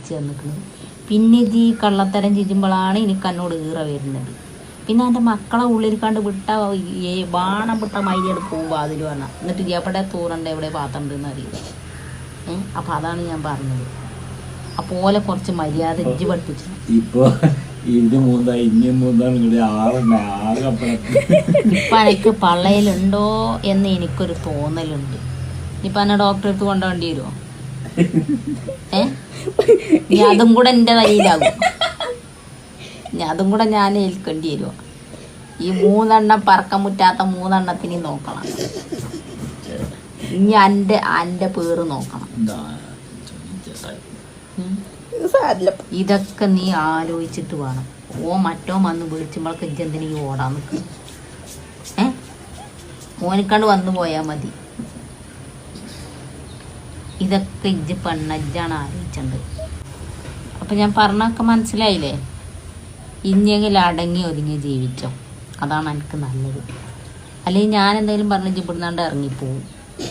ചെന്നിട്ടുണ്ട്. പിന്നെ ഇത് ഈ കള്ളത്തരം ചെയ്യുമ്പോഴാണ് എനിക്ക് എന്നോട് ഈറ വരുന്നത്. പിന്നെ എൻ്റെ മക്കളെ ഉള്ളിൽ കണ്ട് വിട്ട ബാണം വിട്ട മൈലിയോട് പോകുമ്പോൾ അതിൽ പറഞ്ഞാൽ എന്നിട്ട് എവിടെ തൂറണ്ട എവിടെ പാത്രണ്ടെന്ന് അറിയില്ല. അപ്പം അതാണ് ഞാൻ പറഞ്ഞത്. അപ്പോലെ കുറച്ച് മര്യാദ ഇജ്ജ് പഠിപ്പിച്ചു. ഇപ്പൊ എനിക്ക് പള്ളയിലുണ്ടോ എന്ന് എനിക്കൊരു തോന്നലുണ്ട്. ഇപ്പൊ എന്നെ ഡോക്ടറെ അടുത്ത് കൊണ്ടുപോകേണ്ടി വരുമോ? ഇനി അതും കൂടെ എൻ്റെ തലയിലാകും. ഇനി അതും കൂടെ ഞാൻ ഏൽക്കേണ്ടി വരുമോ? ഈ 3 എണ്ണം പറക്കം മുറ്റാത്ത 3 എണ്ണത്തിന് നോക്കണം. ഇനി എൻ്റെ പേര് നോക്കണം. ഇതൊക്കെ നീ ആലോചിച്ചിട്ട് വേണം. മറ്റോ വന്ന് വിളിച്ചുമ്പോഴൊക്കെ ഇജ്ജെന്തിനീ ഓടാൻ നിൽക്കും? ഓനിക്കണ്ട് വന്നു പോയാൽ മതി. ഇതൊക്കെ ഇജ്ജ് പെണ്ണജ്ജാണ് ആലോചിച്ചത്. അപ്പം ഞാൻ പറഞ്ഞൊക്കെ മനസ്സിലായില്ലേ? ഇനിയെങ്കിലും അടങ്ങി ഒതുങ്ങി ജീവിച്ചോ, അതാണ് എനിക്ക് നല്ലത്. അല്ലെങ്കിൽ ഞാൻ എന്തെങ്കിലും പറഞ്ഞ് ഇജ്ജ് ഇവിടുന്നാണ്ട് ഇറങ്ങിപ്പോവും.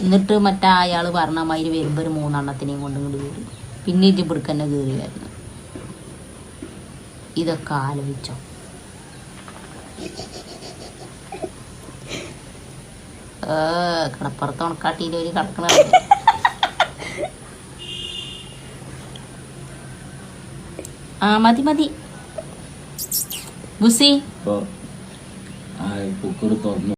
എന്നിട്ട് മറ്റേ അയാൾ പറഞ്ഞ മാതിരി വരുമ്പോൾ ഒരു 3 എണ്ണത്തിനെയും കൊണ്ട് ഇങ്ങോട്ട് കയറി പിന്നെ ഇജ്ജ് ഇവിടേക്കന്നെ കയറി വരണം. ഇതൊക്കെ ആലോചിച്ചോ. കിടപ്പുറത്ത് ഉണക്കാട്ടിയിൽ ഒരു കിടക്കണ മതി ബുസി.